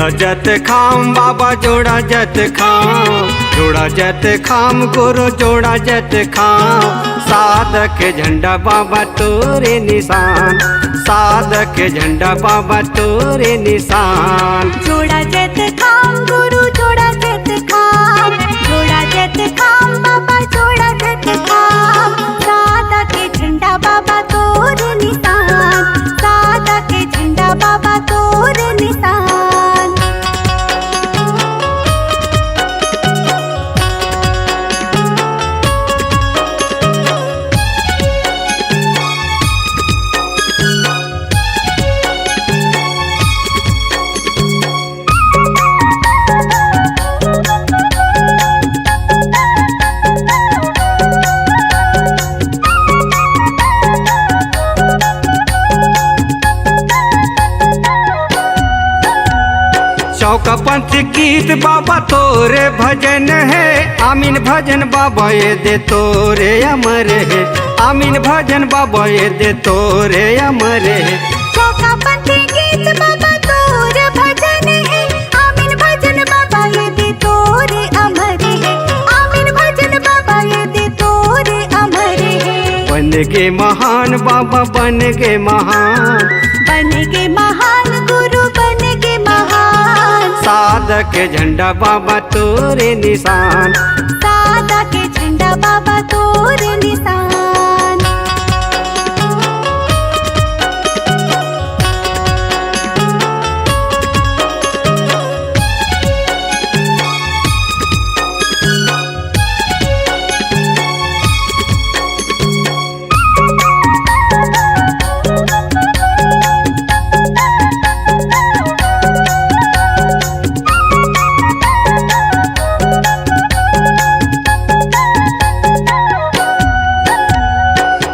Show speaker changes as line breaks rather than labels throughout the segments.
जोड़ा जत खाम बाबा जोड़ा जत खाम, जोड़ा जत खाम गुरु जोड़ा जत खाम। साधक झंडा बाबा तोरे निशान, साधक झंडा बाबा तोरे निशान।
जोड़ा जत खाम गुरु जोड़ा जत खाम, जोड़ा जत खाम बाबा जोड़ा जत खाम। साधक झंडा बाबा तोरे निशान, साधक झंडा बाबा तोरे निशान।
चौका पंथ गीत बाबा तोरे भजन है, आमीन भजन बाबा ये दे तोरे अमर है, आमीन भजन बाबा ये दे तोरे अमर है।
चौका पंथ गीत बाबा तोरे भजन है, आमीन भजन बाबा ये दे तोरे अमर है, आमीन भजन बाबा ये दे तोरे अमर है।
बन गे महान बाबा बन गे महान,
बन गे महान गुरु बन गे महान।
साधक झंडा बाबा तोरे निशान,
साधक झंडा बाबा तोरे निशान।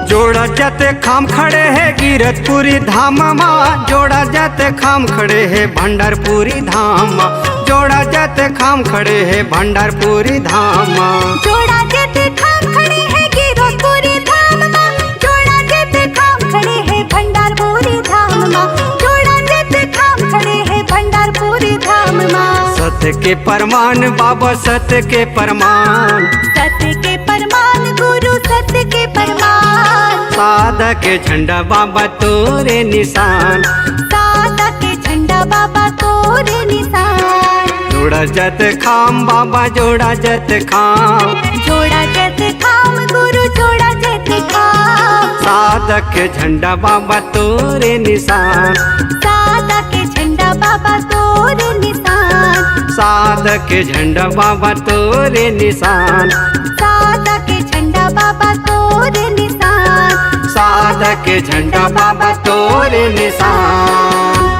जोड़ा जत खाम खड़े है गिरतपुरी धाम माँ, जोड़ा जत खाम खड़े है भंडारपुरी धाम माँ, जोड़ा जत खाम खड़े है भंडारपुरी धाम माँ।
जोड़ा जत खाम खड़े है गिरतपुरी धाम माँ, जोड़ा जत खाम खड़े है भंडारपुरी धाम माँ, जोड़ा जत खाम खड़े है भंडारपुरी धाम माँ।
सत्य के परमान बाबा सत्य के परमान,
सत्य के परमान गुरु सत्य के परमान।
साधक झंडा बाबा तोरे निशान,
साधक झंडा बाबा तोरे निशान।
जोड़ा जत खाम बाबा जोड़ा जत खाम,
जोड़ा जत खाम गुरु जोड़ा जत खाम।
साधक झंडा बाबा तोरे निशान,
साधक झंडा बाबा तोरे निशान।
साधक झंडा बाबा तोरे निशान,
साधक झंडा बाबा तोरे निशान।
साधक झंडा बाबा तोरे निशान।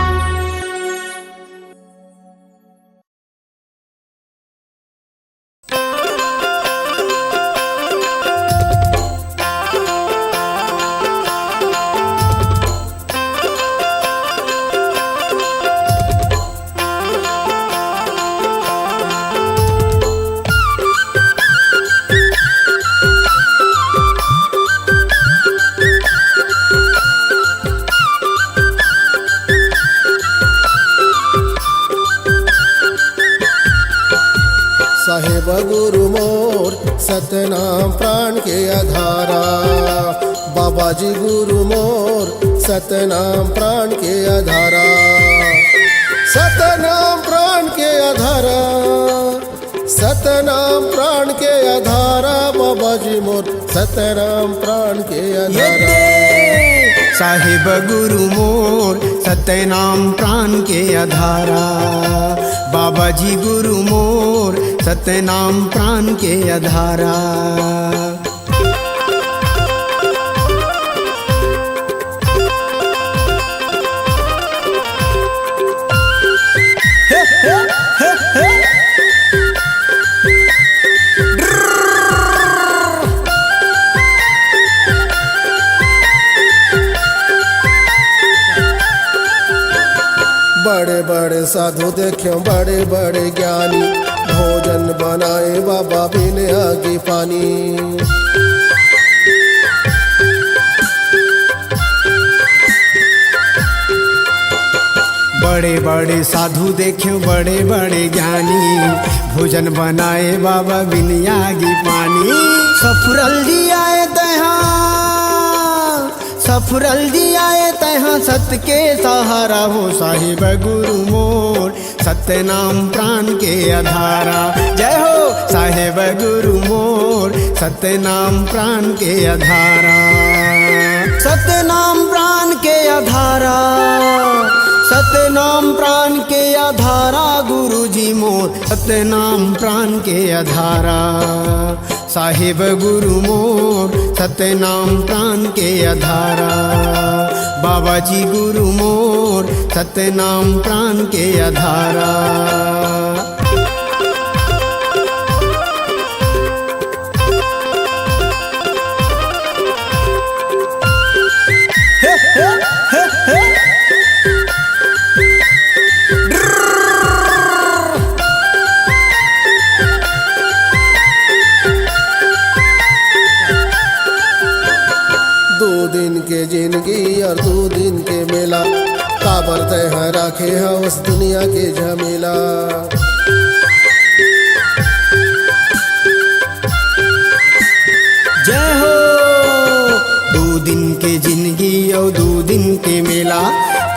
साहेब गुरु मोर सतनाम प्राण के आधारा, बाबा जी गुरु मोर सतनाम प्राण के आधारा, सतनाम प्राण के आधारा, सतनाम प्राण के आधारा। बाबा जी मोर सतनाम प्राण के आधारा।
साहेब गुरु मोर सतनाम प्राण के आधारा, बाबा जी गुरु मोर सतनाम प्राण के आधारा।
बड़े बड़े साधु देखे बड़े बड़े ज्ञानी, भोजन बनाए बाबा पीने आगे पानी।
बड़े बड़े साधु देखे बड़े बड़े ज्ञानी, भोजन बनाए बाबा बिन आगी पानी। सफुरल जी आए तहाँ, सफुरल जी आए तहाँ, सत्य के सहारा हो साहिब गुरु मोर, सत्य नाम प्राण के आधारा। जय हो साहिब गुरु मोर, सत्य नाम प्राण के आधारा। सत्य नाम प्राण के आधारा, सत्य नाम प्राण के आधारा, गुरु जी मोर सत्य नाम प्राण के आधारा। साहिब गुरु मोर सत्य नाम प्राण के आधारा। बाबा जी गुरु मोर सत्य नाम प्राण के आधारा।
के जिंदगी और 2 दिन के मेला, काबर तय राखे हवस दुनिया के झमेला।
जय हो 2 दिन के जिंदगी और 2 दिन के मेला,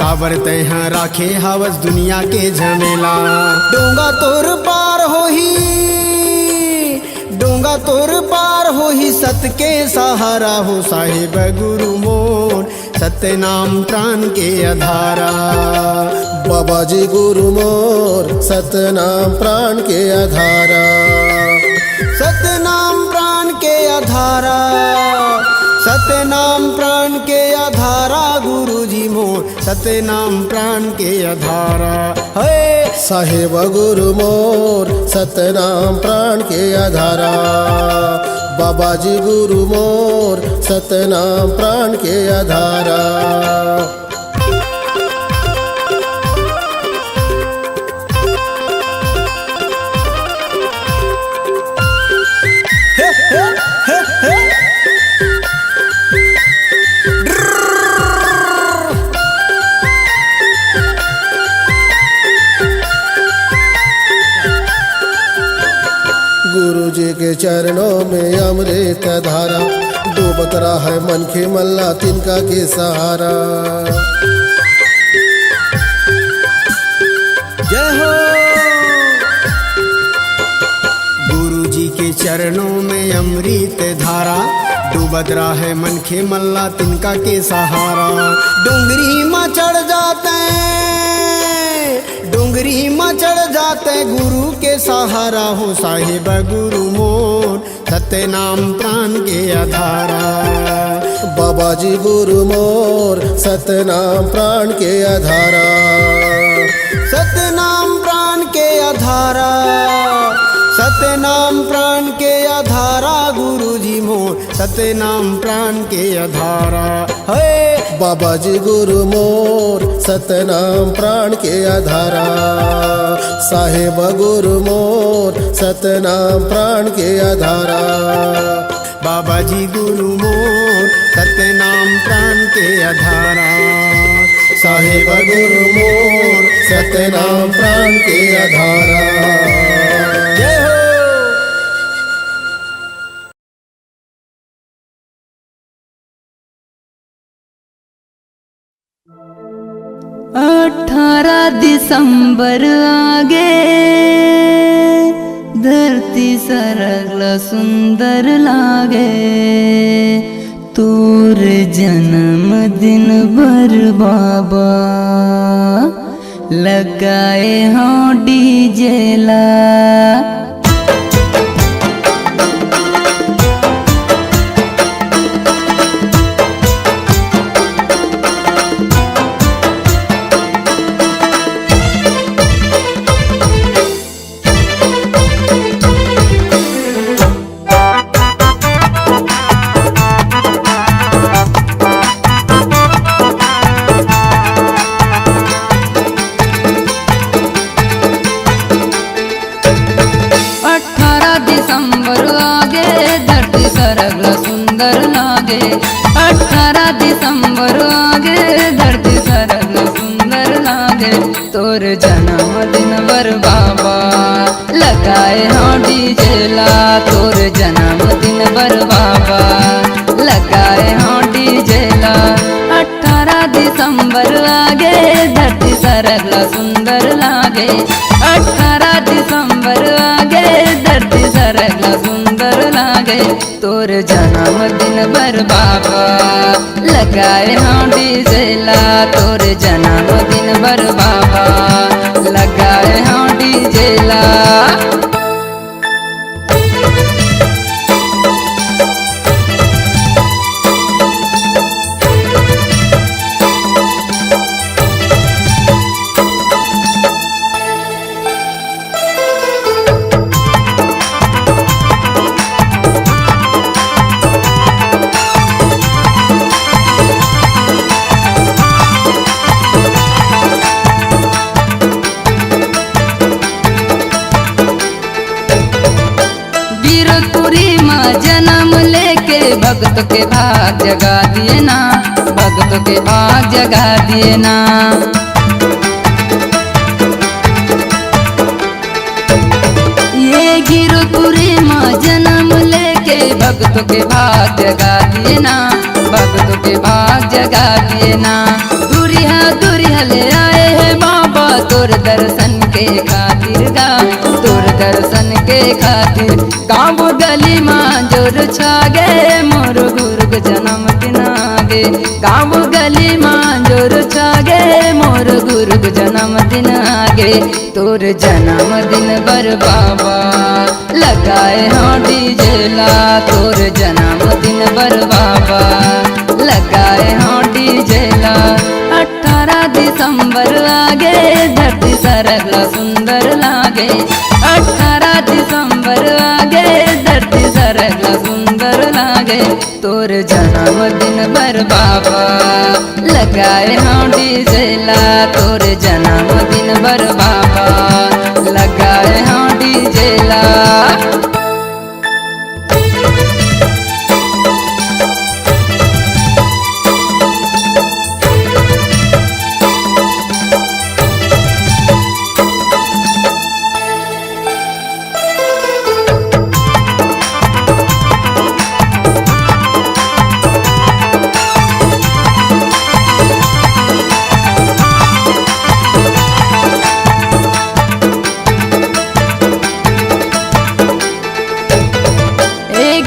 काबर तय राखे हवस दुनिया के झमेला। डोंगा तोर पार होही, डोंगा तोर पार होही, सत्य के सहारा हो साहिब गुरु मोर, सत्य नाम प्राण के आधारा।
बाबा जी गुरु मोर सत्य नाम प्राण के आधारा।
सत्य नाम प्राण के आधारा, सत्य नाम प्राण के आधारा, गुरु जी मोर सत्य नाम प्राण के आधारा। है
साहिब गुरु मोर सत्य नाम प्राण के आधारा। बाबा जी गुरु मोर सत्य नाम प्राण के आधारा। गुरु जी के चरणों में अमृत धारा, डूबत रहा है मन के मल्ला तिनका के सहारा।
जय हो गुरु जी के चरणों में अमृत धारा, डूबत रहा है मन के मल्ला तिनका के सहारा। डोंगरी में चढ़ जाते, डोंगरी में चढ़ जाते, गुरु के सहारा हो साहिब गुरु मोर, सत्य नाम प्राण के आधारा।
बाबा जी गुरु मोर सत्य नाम प्राण के आधारा।
सत्य नाम प्राण के आधारा, सत्य नाम प्राण के आधारा, गुरु जी मोर सत्य नाम प्राण के आधारा। है
बाबा जी गुरु मोर सत्य नाम प्राण के आधारा। साहिब गुरु मोर सत्य नाम प्राण के आधारा।
बाबा जी गुरु मोर सत्य नाम प्राण के आधारा।
साहिब गुरु मोर सत्य नाम प्राण के आधारा।
जय हो
अठारह दिसंबर आगे, धरती सरल सुंदर लागे, तोर जन्म दिन भर बाबा, लगाए हाँ डीजे ला। तोर जन्मदिन बर बाबा लगाए हो डीजे ला तोर जन्मदिन बर बाबा लगाए हो डीजे ला 18 दिसंबर आगे धरती सरगला सुंदर लागे 18 दिसंबर आगे धरती सरगला सुंदर लागे तोर जन्मदिन बर बाबा लगाए हो डीजे ला तोर जन्मदिन बर बाबा लगाए हो डीजे ला जन्म लेके भक्त के भाग जगा दिए ना भक्त के भाग जगा दिए ना ये गिरपुरी माँ जन्म लेके भक्त के भाग जगा दिए ना भक्त के भाग जगा दिए ना दूरिया ले आए हैं बाबा तोर दर्शन के खातिर गा तोर दर्शन के खातिर गाँव गली माँ जोर छागे मोर गुरु के जन्मदिन आगे गाँव गली माँ जोर छागे मोर गुरु के जन्मदिन आगे तोर जन्मदिन बर बाबा लगाए हो डीजे ला तोर जन्मदिन बर बाबा लगाए हो डीजे ला 18 दिसंबर आगे धरती सरगला सुंदर लागे 18 दिसंबर आगे धरती सरगला सुंदर लागे तोर जन्मदिन बर बाबा लगाए हो डीजे ला तोर जन्मदिन बर बाबा लगाए हो डीजे ला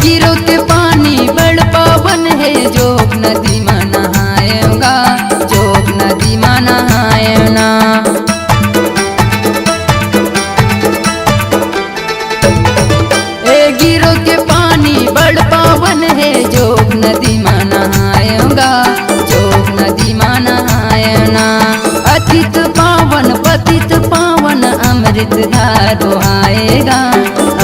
गिरो के पानी बड़ पावन है जोग नदी में नहाएगा जोग नदी में नहाएना गिरो के पानी बड़ पावन है जोग नदी में नहाएगा जोग नदी में नहाएना अतीत पावन पतित पावन अमृत धारो आएगा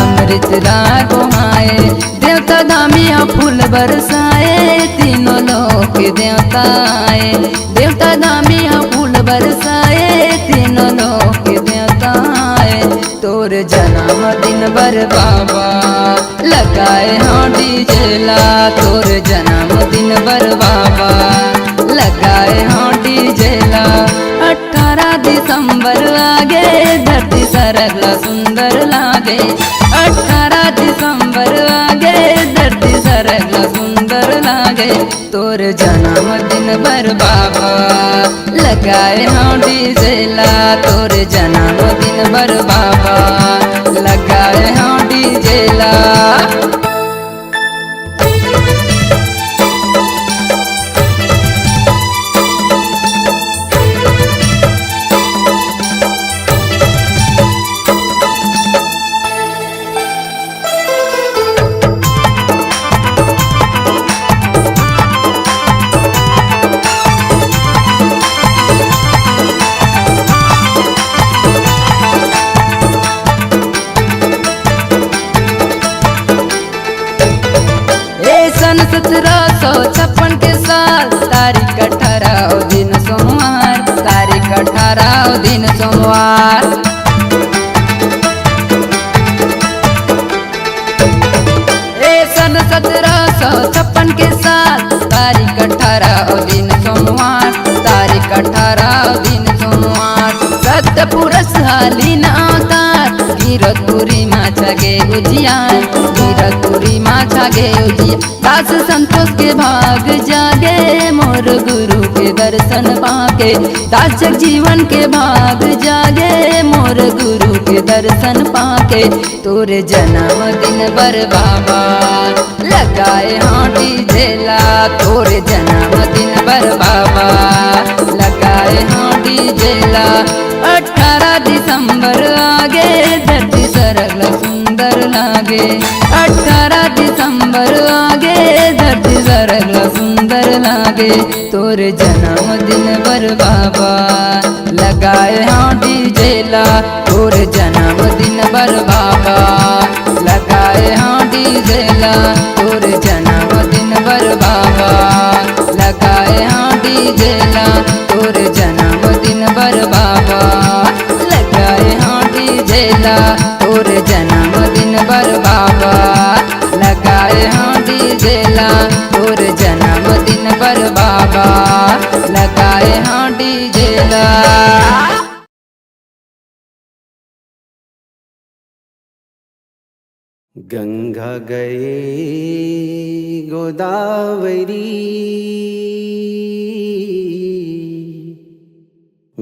अमृत धारो आए देवता दामिया फूल बरसाए तीनों लोक देवता आए देवता दामिया फूल बरसाए तीनों लोक देवता आए तोर जन्मदिन बर बाबा लगाए हो डीजे ला तोर जन्मदिन बर बाबा लगाए हो डीजे ला 18 दिसंबर आगे धरती सरगला सुंदर लागे 18 दिसंबर आगे धरती सरगला सुंदर लागे तोर जन्मदिन बर बाबा लगाए हो डीजे ला तोर जन्मदिन बर बाबा लगाए हो डीजे ला सन 1756 के साल तारीख 18 दिन सोमवार तारीख 18 दिन सोमवार सन 1756 के साल तारीख 18 दिन सोमवार तारीख 18 दिन सोमवार भक्त पुरस हाली न अवतार गिरतपुरी माझा गे उजियार गिरतपुरी माझा गे उजियार दास संतोष के भाग जागे मोर गुरु के दर्शन पाके दास जीवन के भाग जागे मोर गुरु के दर्शन पाके तोरे जन्मदिन बर बाबा लगाए हाथी झेला तोरे जन्मदिन बर बाबा लगाए हाथी झेला 18 दिसंबर आगे धरती सरल सुंदर लागे 18 दिसंबर आगे धरती सरल सुंदर लागे तोरे जन्मदिन बर बाबा लगाए हाथी झेला तोरे जन्मदिन बर बाबा लगाए हाथी झेला तोरे जन्मदिन बर बाबा लगाए हाथी झेला तोरे जन्मदिन बर बाबा लगाए हाथी झेला तोरे जन्मदिन बर बाबा लगाए हाथी झेला तोरे जन्मदिन बर बाबा लगाए हाथी झेला।
गंगा गए गोदावरी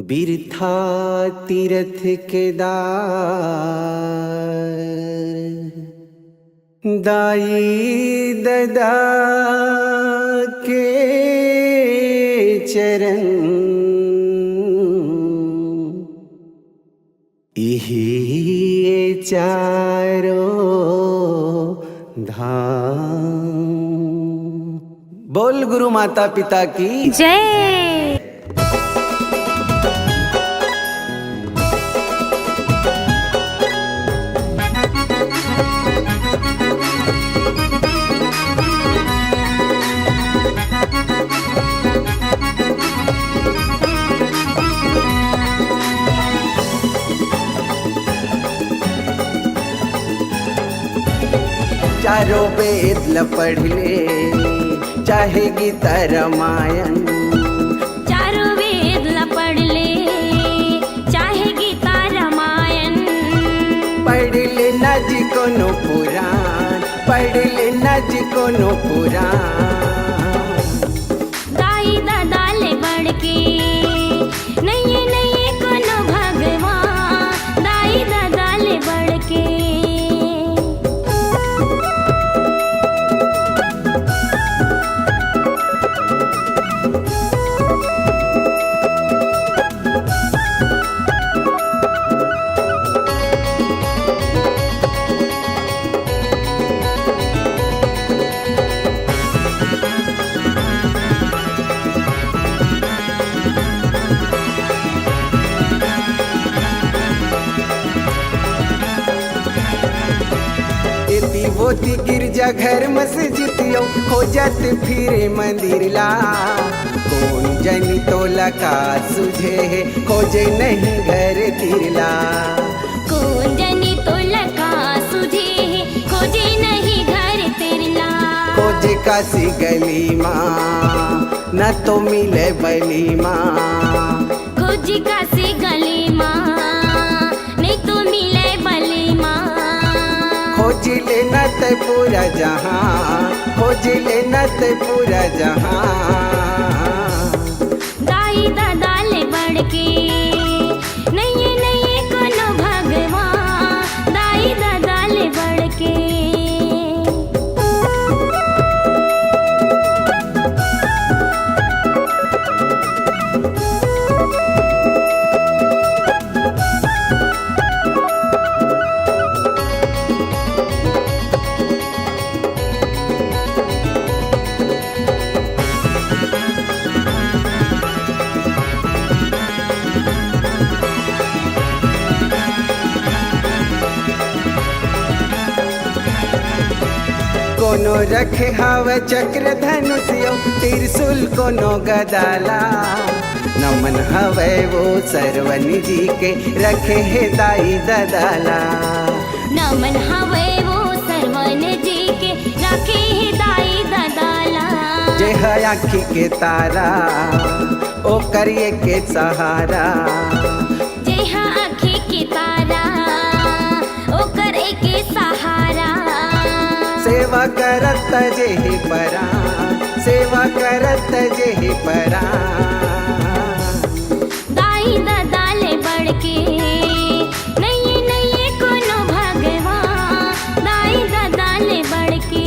बिरथा तीरथ केदार दाई ददा के चरण यही चारों धाम। बोल गुरु माता पिता की
जय।
चारों वेद ल पढ़ ले चाहे गीता रामायण
चारों वेद ल पढ़ ले चाहे गीता रामायण
पढ़ ले ना जी कोनो पुराण पढ़ ले ना जी कोनो पुराण
दाई दादा ले बढ़ के नहीं नहीं कोनो भगवान दाई दादा ले बढ़ के
होती गिरजा घर मस्जिदियों हो जात फिरे मंदिर ला कौन जनी तोला का सुझे है खोजे नहीं घर तिरला
कौन जनी तोला का सुझे है खोजे नहीं घर तिरला
खोजे काशी गली माँ न तो मिले बली माँ
खोजे काशी गली माँ नहीं तो मिले बली माँ
खोज लेना ते पूरा जहां खोज लेना ते पूरा जहां
दाई दादा ले बढ़ के नहीं नहीं कोनो भगवान दाई दादा ले बढ़ के कोनो रखे हाव चक्र धनुष्यो त्रिशूल कोनो गदाला नमन हवे वो सरवनी जी के रखे है दाई ददाला नमन हवे वो सरवन जी के रखे है दाई ददाला
जे है आँखी के तारा ओ करिए के सहारा
जे
देहा आँखी की तारा ओकर एके सहारा।
सेवा करत जेहि परा, सेवा करत जेहि परा।
दाई दादा ले बढ़ के नहीं नहीं कोनो भगवान, दाई दादा ले बढ़ के।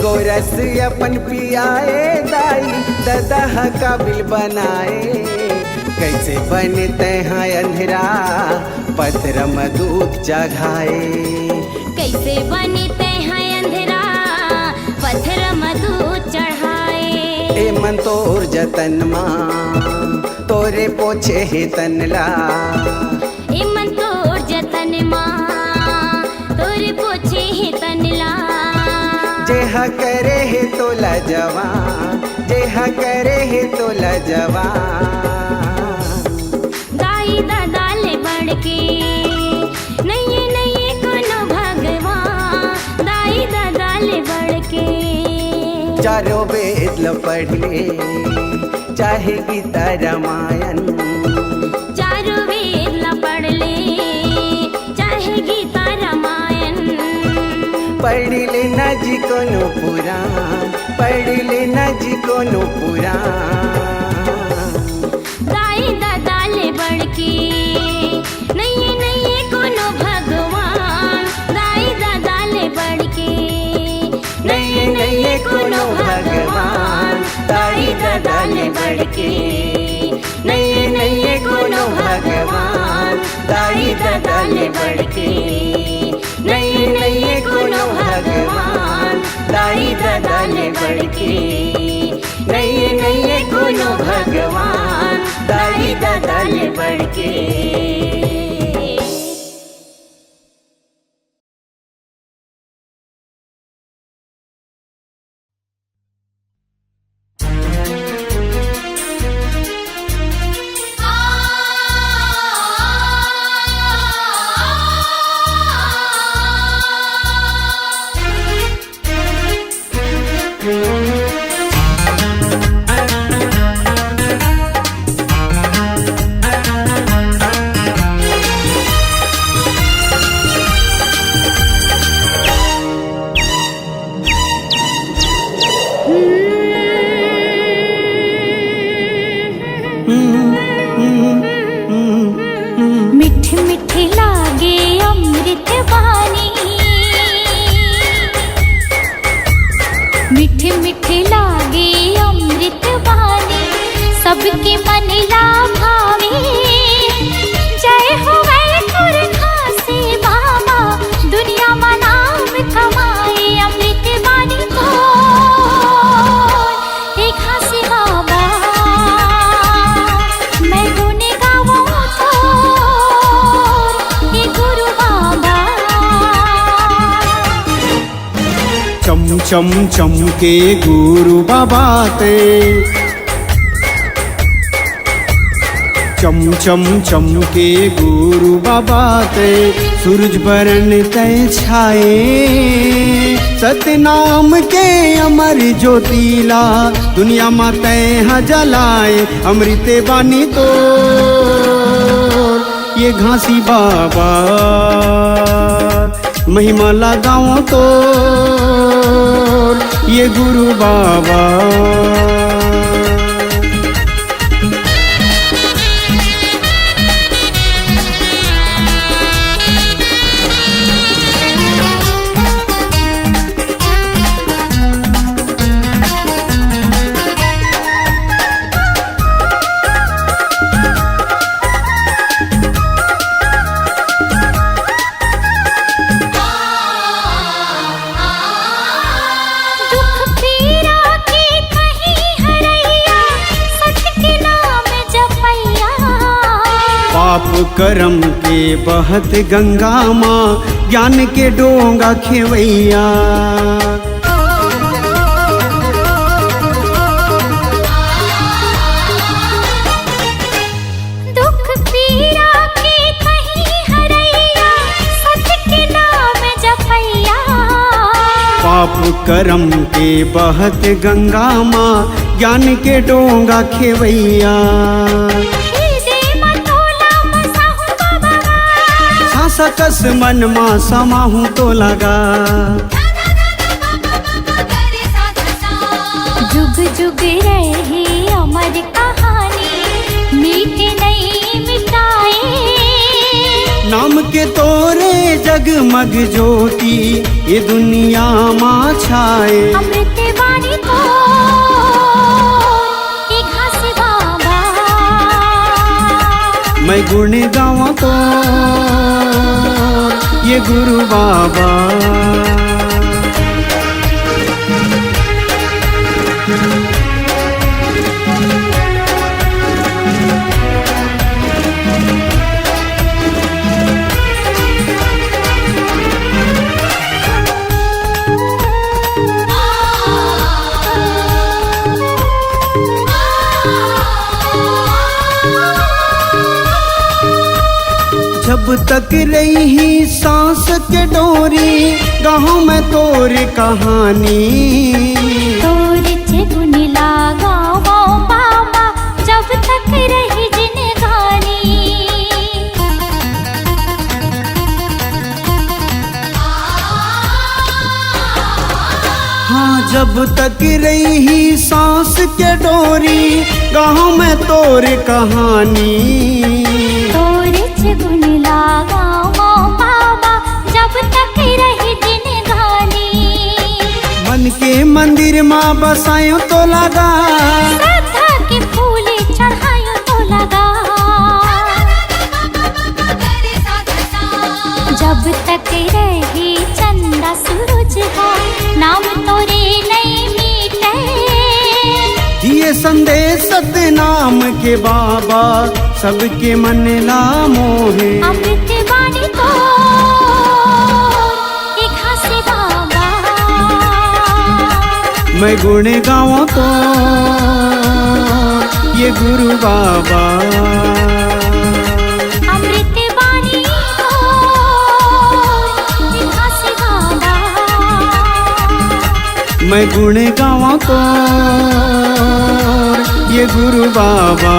गोरस अपन पियाए दाई दादा काबिल बनाए। कैसे बनते हैं अंधेरा पत्र में दूध जगाए।
कैसे बनते हैं अंधेरा पत्थर में दूध चढ़ाए।
ए मन तोर जतन माँ तोरे पोछे हे तनला।
ए मन तोर जतन माँ तोरे पोछे हे तनला।
जेहा करे हे तोला जवान, जेहा करे हे तोला जवान।
दाई दादा ले बढ़ के नहीं नहीं कोनो भगवान, दाई दादा ले बढ़ के।
चारों वेद ल पढ़ ले चाहे गीता रामायण।
चारों वेद ला पढ़ ले चाहे गीता रामायण।
पढ़ ले न जी कोनो पुराण, पढ़ ले न जी कोनो पुराण।
दाई दादा ले बढ़ के नहीं नहीं कोनो भगवान, दाई दादा ले बढ़ के
नहीं नहीं कोनो भगवान, दाई दादा ले बढ़ के। नहीं नहीं कोनो भगवान, दाई दादा ले बढ़ के। नहीं नहीं कोनो भगवान, दाई दादा ले बढ़ के। नहीं नहीं कोनो भगवान, दाई दादा ले बढ़ के।
मिठ मिठ लागे अमृत वाणी, मिठ मिठ लागे अमृत वाणी। सबके मन ला भावे जय हो गए पुरखा से बाबा, दुनिया में नाम कमाए अमृत वाणी को। एक हंसी बाबा मैं गुन गाऊं तो ये गुरु बाबा।
चम चम चम के गुरु बाबा ते, चम चम चम के गुरु बाबा ते। सूरज बरन तय छाए सतनाम के अमर ज्योतिला। दुनिया में तय जलाए अमृत बानी तो। ये घासी बाबा महिमा लगाओ तो, ये गुरु बाबा।
दुख पीरा के कहीं हरई
करम के बहत गंगा माँ ज्ञान के डोंगा खेवैया।
दुख पीड़ा के कहीं हरैया, सत्य के नाम जपैया।
पाप करम के बहत गंगा माँ ज्ञान के डोंगा खेवैया। सकस मन माँ समाहूँ तो लगा।
जुग जुग रहे अमर कहानी, मीठे नहीं मिटाए।
नाम के तोरे जगमग ज्योति ये दुनिया माँ छाए।
अमृत वाणी को एक घास बाबा,
मैं गुण गाऊं तो ये गुरु बाबा। जब तक रही सांस के डोरी गाँव में तोर कहानी।
तोर गुण लागा वो बाबा, जब तक रही जिंदगानी।
हाँ जब तक रही सांस के डोरी गाँव में तोर कहानी।
गुण लागा वो बाबा, जब तक रही जिंदगानी।
मन के मंदिर माँ बसायो तो लगा,
श्रद्धा के फूल चढ़ायो तो लगा। जब तक रही चंदा सूरज हो, नाम तोरे नहीं मीटे।
दिए संदेश सत्य नाम के बाबा, सबके मन ला मोहे।
अमृत वाणी तो एक घास बाबा,
मैं गुण गाऊं तो ये गुरु बाबा।
अमृत वाणी तो एक घास बाबा,
मैं गुण गाऊं तो ये गुरु बाबा।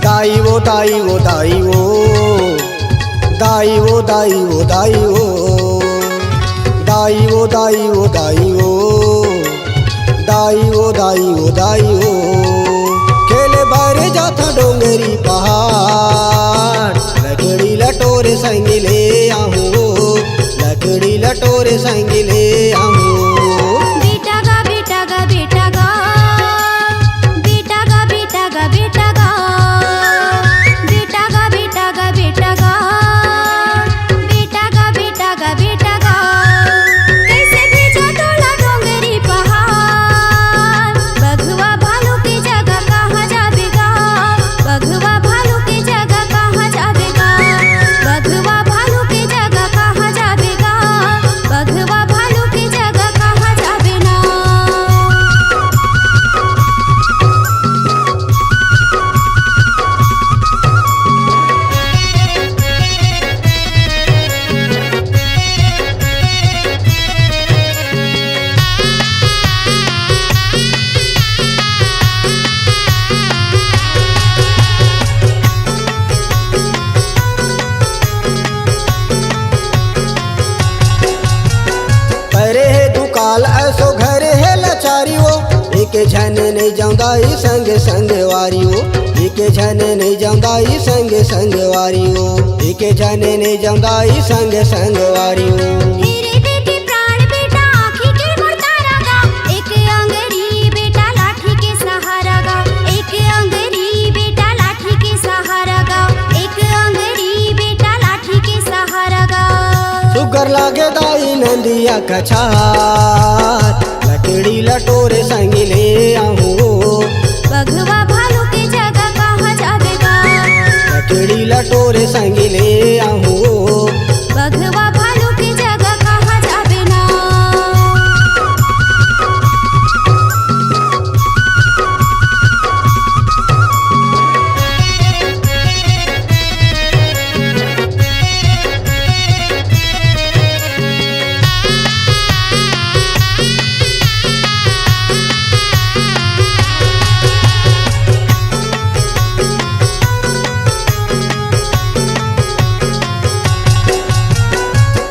दाई वो दाई वो दाई वो दाई वो दाई वो दाई वो दाई वो दाई वो दाई वो दाई वो दाई वो दाई वो खेले बारे जाता डोंगरी पहाड़ लकड़ी लटोरे संग ले आऊं लकड़ी लटोरे संग ले आऊं
बेटा गा बेटा गा बेटा गा बेटा गा बेटा गा बेटा गा बेटा गा बेटा गा बेटा गा बेटा गा बेटा गा बेटा गा कैसे भेजा तोला डोंगरी पहाड़ बघवा भालू की जगह कहाँ जावेगा बघवा भालू की जगह कहाँ जावेगा बघवा भालू की जगह कहाँ जावेगा बघवा भालू की जगह
एके झन नहीं जाऊंदाई संग संग वारियो एके झन नहीं जाऊंदाई संग संग वारियो एके झन नहीं जाऊंदाई संग संग वारियो
हीरे देके प्राण बेटा आँखी के मुड़तारा गा एक अंगरी बेटा लाठी के सहारा गा एक अंगरी बेटा लाठी के सहारा गा एक अंगरी बेटा लाठी के सहारा गा
सुगर लागे दाई नंदिया कछार लकड़ी लटोरे संग ले आऊं
बघवा भालू के जगह कहाँ जावेगा
लकड़ी लटोरे संग ले आऊं
बघवा भालू के जगह कहाँ जावे ना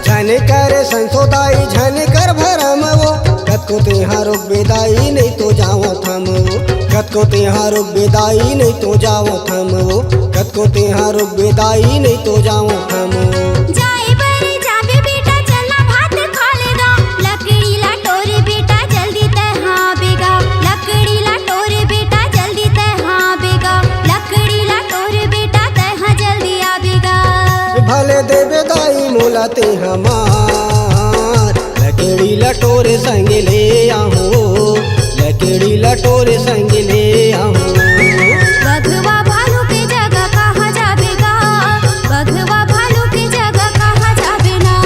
झन कर संसोदाई झन कर भरम वो कतको तेहा रोक बेदाई नहीं तो जाओ थम वो कतको तेहा रोक बेदाई नहीं तो जाओ थम वो कतको तेहा रोक बेदाई नहीं तो जाओ थम वो
जाए बरे जावे बेटा चलना भात खा लेगा लकड़ी ला टोरे बेटा जल्दी तैहा बेगा लकड़ी ला टोरे बेटा जल्दी तैहा बेगा लकड़ी ला टोरे बेटा तैहा जल्दी आवेगा
भले दे बेदाई मोला ते हमार लकड़ी लटोरे संग ले आऊं लकड़ी लटोरे संग ले आऊं
बघवा भालू के जगह कहाँ जावेगा बघवा भालू के जगह कहाँ जावे ना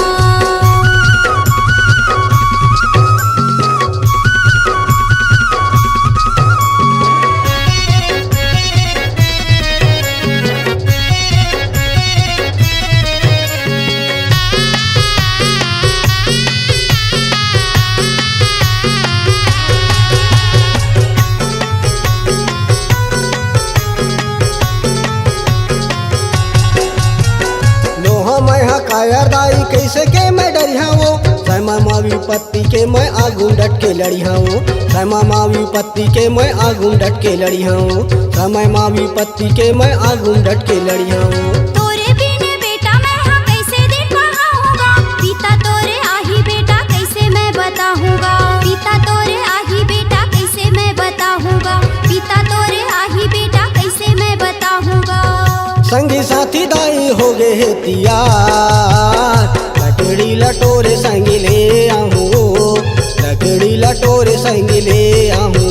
लोहा मैं हा कायर दाई कैसे के मैं डरिया वो सैमा मावी पत्ती के मैं आगू डट के लड़िया वो सैमा मावी पत्ती के मैं आगू डट के लड़िया वो समय मावी पत्ती के मैं आगू डट के लड़िया वो
तोरे बिने बेटा मैं हाँ कैसे दिन पढ़ाऊंगा पिता तोरे आही बेटा कैसे मैं बताऊंगा पिता तोरे आही बेटा कैसे मैं बताऊंगा पिता तोरे आही बेटा कैसे मैं बताऊंगा
संगी साथी दाई हो गए हे तियार लकड़ी लटोरे संग ले आऊं लकड़ी लटोरे संग ले आऊं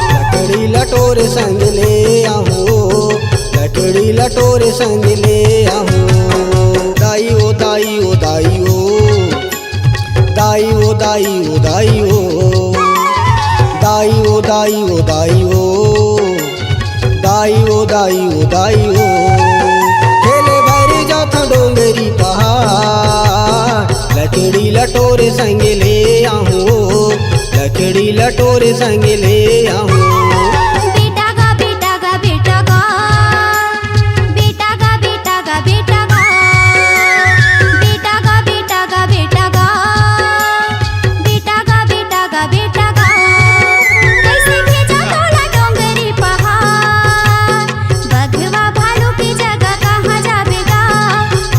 लकड़ी लटोरे संग ले आऊं लकड़ी लटोरे संग ले आऊं दाई ओ दाई ओ दाई ओ दाई ओ दाई ओ दाई ओ दाई ओ दाई ओ दाई ओ दाई ओ दाई ओ दाई ओ खेले भरी जाता डोंगरी पहाड़ लकड़ी लटोरे संग ले आऊं लकड़ी लटोरे संग ले आऊं
बेटा गा बेटा गा बेटा गा बेटा गा बेटा गा बेटा गा बेटा गा बेटा गा बेटा गा बेटा गा बेटा गा बेटा गा कैसे भेजा तोला डोंगरी पहाड़ बघवा भालू की जगह कहाँ जावेगा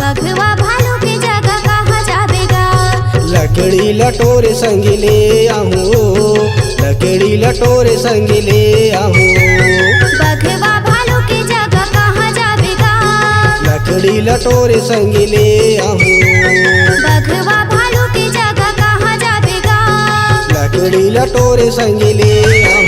बघवा भालू की जगह कहाँ जावेगा
लकड़ी लटोरे संग ले आऊं लकड़ी लटोरे संग ले आऊं
बघवा भालू की जगह कहाँ जावेगा
लकड़ी लटोरे संग ले आऊं
बघवा भालू की जगह कहाँ जावेगा
लकड़ी लटोरे संग ले आऊं